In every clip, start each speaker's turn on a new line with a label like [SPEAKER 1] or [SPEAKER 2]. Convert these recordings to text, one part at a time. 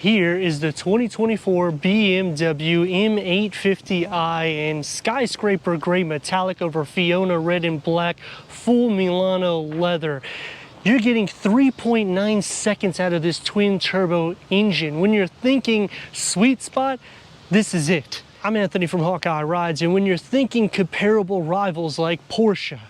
[SPEAKER 1] Here is the 2024 BMW M850i in skyscraper gray metallic over Fiona red and black, full Milano leather. You're getting 3.9 seconds out of this twin turbo engine. When you're thinking sweet spot, this is it. I'm Anthony from Hawkeye Rides, and when you're thinking comparable rivals like Porsche,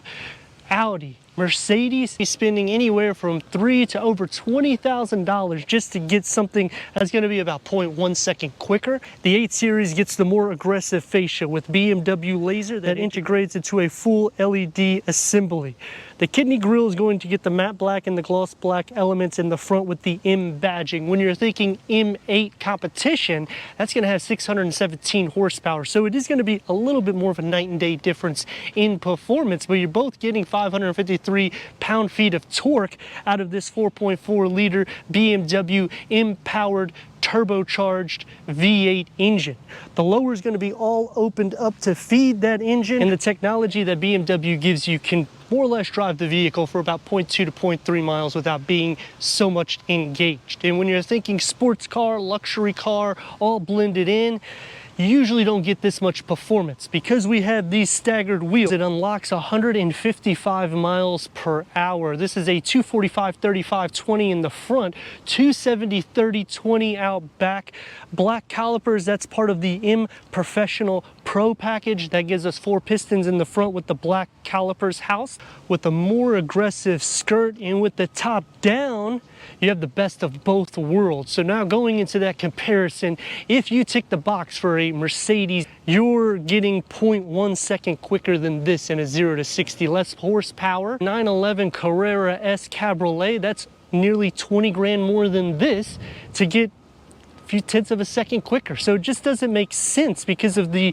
[SPEAKER 1] Audi, Mercedes, is spending anywhere from $3,000 to over $20,000 just to get something that's going to be about 0.1 second quicker. The 8 Series gets the more aggressive fascia with BMW laser that integrates into a full LED assembly. The kidney grille is going to get the matte black and the gloss black elements in the front with the M badging. When you're thinking M8 competition, that's going to have 617 horsepower. So it is going to be a little bit more of a night and day difference in performance, but you're both getting 553 pound-feet of torque out of this 4.4 liter BMW M-powered turbocharged V8 engine. The lower is going to be all opened up to feed that engine, and the technology that BMW gives you can more or less drive the vehicle for about 0.2 to 0.3 miles without being so much engaged. And when you're thinking sports car, luxury car, all blended in, you usually don't get this much performance. Because we have these staggered wheels, it unlocks 155 miles per hour. This is a 245/35/20 in the front, 270/30/20 out back. Black calipers, that's part of the M Professional Pro package. That gives us 4 pistons in the front with the black calipers housed with a more aggressive skirt, and with the top down, you have the best of both worlds. So now going into that comparison, if you tick the box for a Mercedes, you're getting 0.1 second quicker than this in a 0 to 60. Less horsepower. 911 Carrera S Cabriolet, that's nearly 20 grand more than this to get a few tenths of a second quicker. So it just doesn't make sense because of the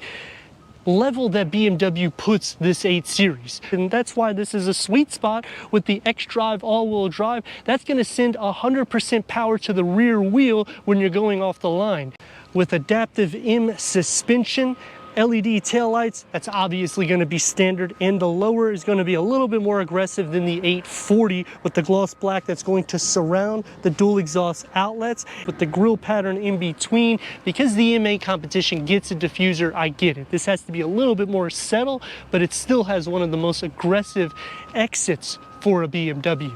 [SPEAKER 1] level that BMW puts this 8 Series. And that's why this is a sweet spot with the xDrive all-wheel drive. That's going to send 100% power to the rear wheel when you're going off the line. With adaptive M suspension, LED taillights, that's obviously going to be standard, and the lower is going to be a little bit more aggressive than the 840 with the gloss black that's going to surround the dual exhaust outlets with the grille pattern in between. Because the M8 competition gets a diffuser, I get it. This has to be a little bit more settle, but it still has one of the most aggressive exits for a BMW.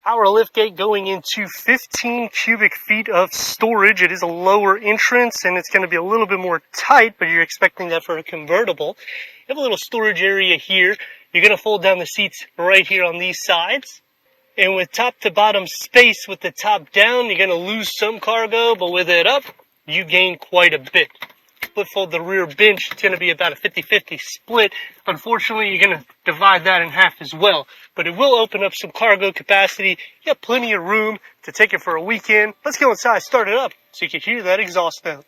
[SPEAKER 1] Power liftgate going into 15 cubic feet of storage. It is a lower entrance and it's going to be a little bit more tight, but you're expecting that for a convertible. You have a little storage area here. You're going to fold down the seats right here on these sides. And with top to bottom space with the top down, you're going to lose some cargo, but with it up, you gain quite a bit. Split fold the rear bench, it's going to be about a 50-50 split. Unfortunately, you're going to divide that in half as well, but it will open up some cargo capacity. You have plenty of room to take it for a weekend. Let's go inside, start it up so you can hear that exhaust note.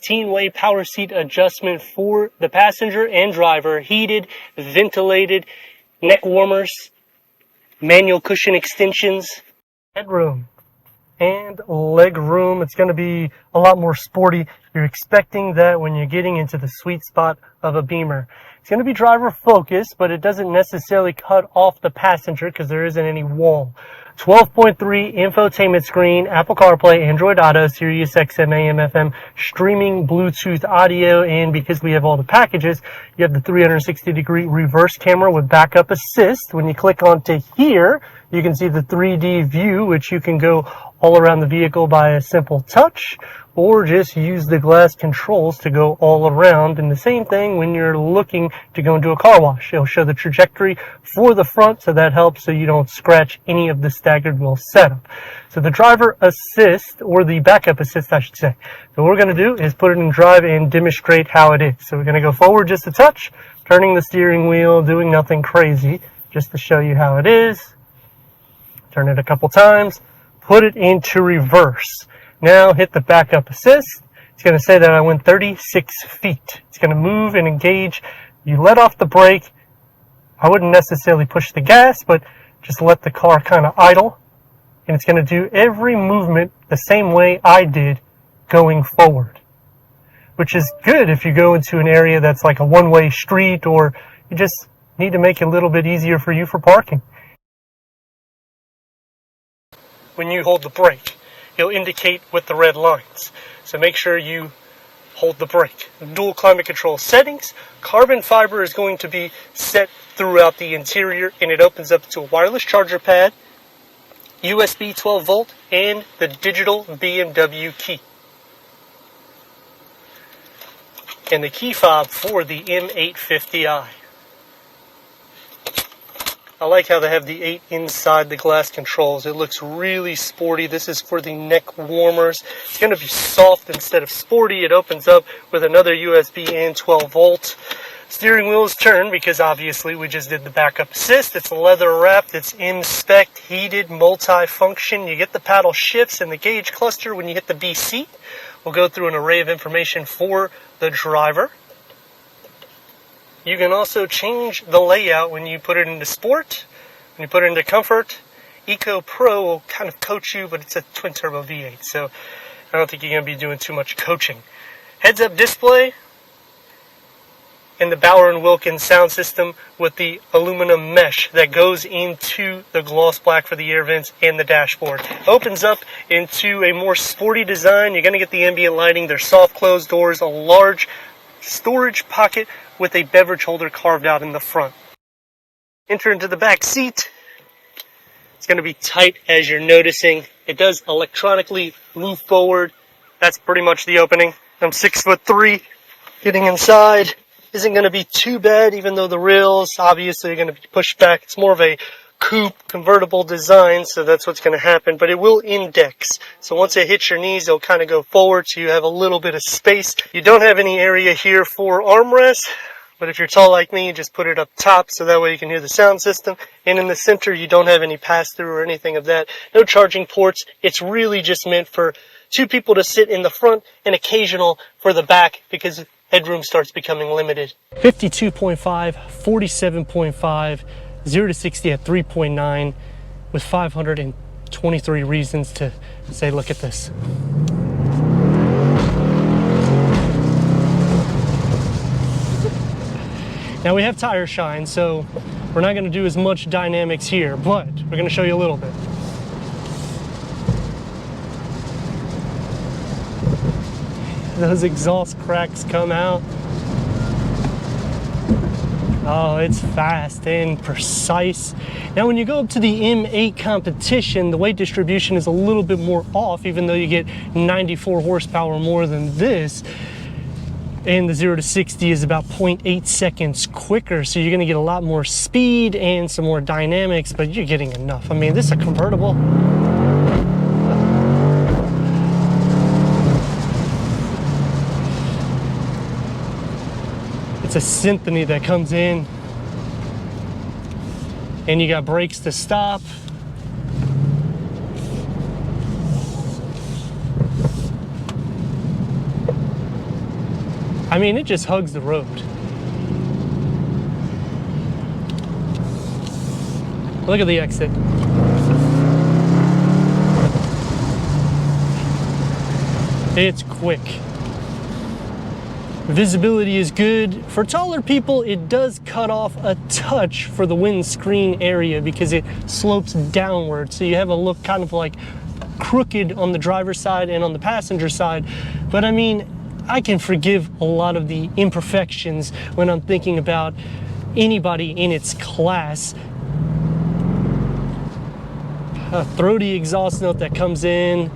[SPEAKER 1] Way power seat adjustment for the passenger and driver, heated, ventilated, neck warmers, manual cushion extensions, headroom and leg room. It's going to be a lot more sporty. You're expecting that when you're getting into the sweet spot of a Beamer. It's going to be driver focused, but it doesn't necessarily cut off the passenger because there isn't any wall. 12.3 infotainment screen, Apple CarPlay, Android Auto, Sirius XM, AM, FM, streaming, Bluetooth audio, and because we have all the packages, you have the 360-degree reverse camera with backup assist. When you click onto here, you can see the 3D view, which you can go all around the vehicle by a simple touch, or just use the glass controls to go all around. And the same thing when you're looking to go into a car wash. It'll show the trajectory for the front, so that helps so you don't scratch any of the staggered wheel setup. So the driver assist, or the backup assist I should say. So what we're going to do is put it in drive and demonstrate how it is. So we're going to go forward just a touch, turning the steering wheel, doing nothing crazy, just to show you how it is. Turn it a couple times, put it into reverse. Now hit the backup assist. It's going to say that I went 36 feet. It's going to move and engage You let off the brake. I wouldn't necessarily push the gas, but just let the car kind of idle. And it's going to do every movement the same way I did going forward. Which is good if you go into an area that's like a one-way street, or you just need to make it a little bit easier for you for parking. When you hold the brake, it'll indicate with the red lines. So make sure you hold the brake. Dual climate control settings. Carbon fiber is going to be set throughout the interior, and it opens up to a wireless charger pad, USB 12 volt, and the digital BMW key. And the key fob for the M850i. I like how they have the 8 inside the glass controls. It looks really sporty. This is for the neck warmers. It's going to be soft instead of sporty. It opens up with another USB and 12 volt. Steering wheel is turned because obviously we just did the backup assist. It's leather wrapped. It's M-spec, heated, multi-function. You get the paddle shifts and the gauge cluster when you hit the B seat. We'll go through an array of information for the driver. You can also change the layout when you put it into sport, when you put it into comfort. Eco Pro will kind of coach you, but it's a twin turbo V8, so I don't think you're going to be doing too much coaching. Heads up display and the Bauer & Wilkins sound system with the aluminum mesh that goes into the gloss black for the air vents and the dashboard. Opens up into a more sporty design. You're going to get the ambient lighting. There's soft closed doors, a large storage pocket with a beverage holder carved out in the front. Enter into the back seat. It's going to be tight, as you're noticing. It does electronically move forward. That's pretty much the opening. I'm 6'3". Getting inside isn't going to be too bad, even though the rails obviously are going to be pushed back. It's more of a coupe convertible design, so that's what's going to happen, but it will index. So once it hits your knees, it'll kind of go forward, so you have a little bit of space. You don't have any area here for armrests, but if you're tall like me, you just put it up top, so that way you can hear the sound system. And in the center, you don't have any pass-through or anything of that. No charging ports. It's really just meant for 2 people to sit in the front and occasional for the back, because headroom starts becoming limited. 52.5, 47.5, 0 to 60 at 3.9, with 523 reasons to say, look at this. Now we have tire shine, so we're not going to do as much dynamics here, but we're going to show you a little bit. Those exhaust cracks come out. Oh, it's fast and precise. Now when you go up to the M8 competition, the weight distribution is a little bit more off, even though you get 94 horsepower more than this. And the 0 to 60 is about 0.8 seconds quicker, so you're gonna get a lot more speed and some more dynamics, but you're getting enough. I mean, this is a convertible. It's a symphony that comes in, and you got brakes to stop. I mean, it just hugs the road. Look at the exit. It's quick. Visibility is good. For taller people, it does cut off a touch for the windscreen area because it slopes downward. So you have a look kind of like crooked on the driver's side and on the passenger side. But I mean, I can forgive a lot of the imperfections when I'm thinking about anybody in its class. A throaty exhaust note that comes in.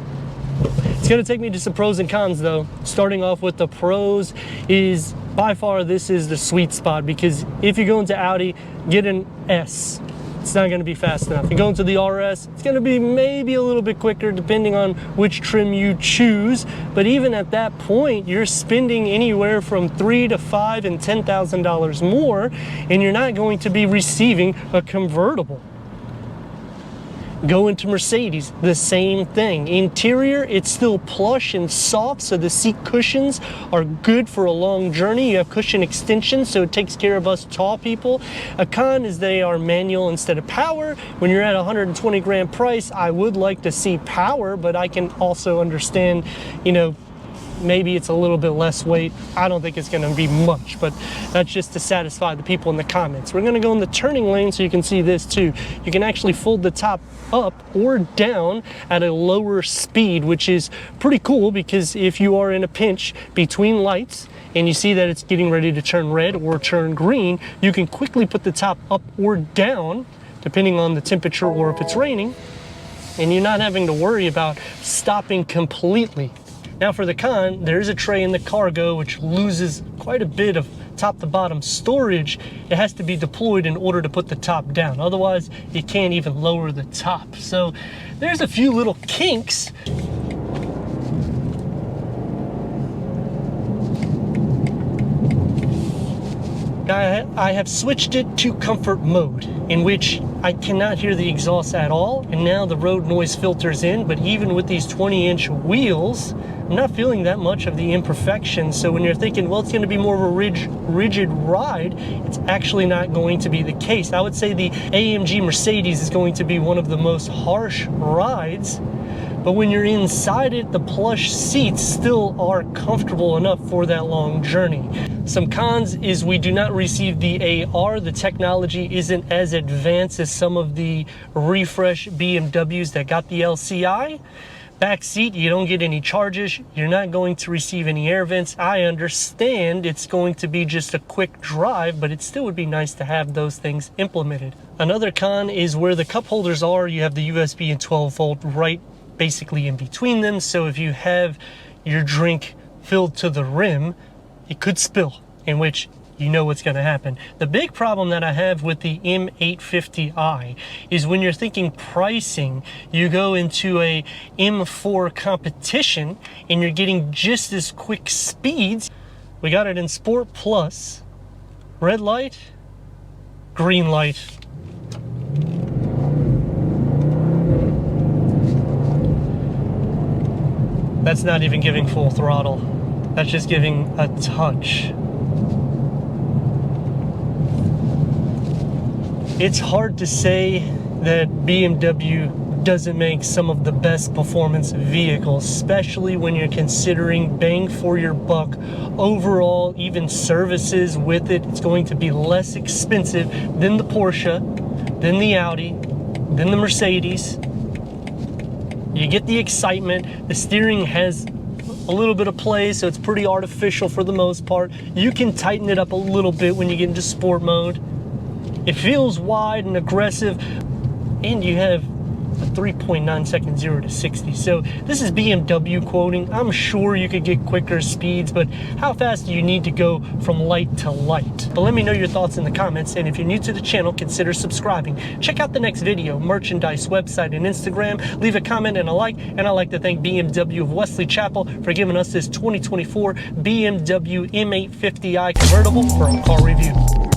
[SPEAKER 1] It's going to take me to some pros and cons though. Starting off with the pros is by far this is the sweet spot, because if you go into Audi, get an S. It's not going to be fast enough. If you go into the RS, it's going to be maybe a little bit quicker depending on which trim you choose. But even at that point, you're spending anywhere from $3,000 to $5,000 and $10,000 more, and you're not going to be receiving a convertible. Go into Mercedes, the same thing. Interior, it's still plush and soft, so the seat cushions are good for a long journey. You have cushion extensions, so it takes care of us tall people. A con is they are manual instead of power. When you're at 120 grand price, I would like to see power, but I can also understand, you know, maybe it's a little bit less weight. I don't think it's going to be much, but that's just to satisfy the people in the comments. We're going to go in the turning lane so you can see this too. You can actually fold the top up or down at a lower speed, which is pretty cool because if you are in a pinch between lights and you see that it's getting ready to turn red or turn green, you can quickly put the top up or down depending on the temperature or if it's raining, and you're not having to worry about stopping completely. Now for the con, there's a tray in the cargo which loses quite a bit of top to bottom storage. It has to be deployed in order to put the top down. Otherwise, you can't even lower the top. So there's a few little kinks. I have switched it to comfort mode, in which I cannot hear the exhaust at all, and now the road noise filters in, but even with these 20-inch wheels, I'm not feeling that much of the imperfections. So when you're thinking, well, it's going to be more of a rigid ride, it's actually not going to be the case. I would say the AMG Mercedes is going to be one of the most harsh rides, but when you're inside it, the plush seats still are comfortable enough for that long journey. Some cons is we do not receive the AR. The technology isn't as advanced as some of the refresh BMWs that got the LCI. Back seat, you don't get any charges. You're not going to receive any air vents. I understand it's going to be just a quick drive, but it still would be nice to have those things implemented. Another con is where the cup holders are. You have the USB and 12 volt right basically in between them. So if you have your drink filled to the rim, it could spill, in which you know what's going to happen. The big problem that I have with the M850i is when you're thinking pricing, you go into a M4 competition and you're getting just as quick speeds. We got it in Sport Plus, red light, green light. That's not even giving full throttle. That's just giving a touch. It's hard to say that BMW doesn't make some of the best performance vehicles, especially when you're considering bang for your buck. Overall, even services with it, it's going to be less expensive than the Porsche, than the Audi, than the Mercedes. You get the excitement. The steering has a little bit of play, so it's pretty artificial for the most part. You can tighten it up a little bit when you get into sport mode. It feels wide and aggressive, and you have a 3.9 second 0 to 60. So this is BMW quoting. I'm sure you could get quicker speeds, but how fast do you need to go from light to light? But let me know your thoughts in the comments, and if you're new to the channel, consider subscribing. Check out the next video, merchandise, website, and Instagram. Leave a comment and a like, and I'd like to thank BMW of Wesley Chapel for giving us this 2024 BMW M850i Convertible for a car review.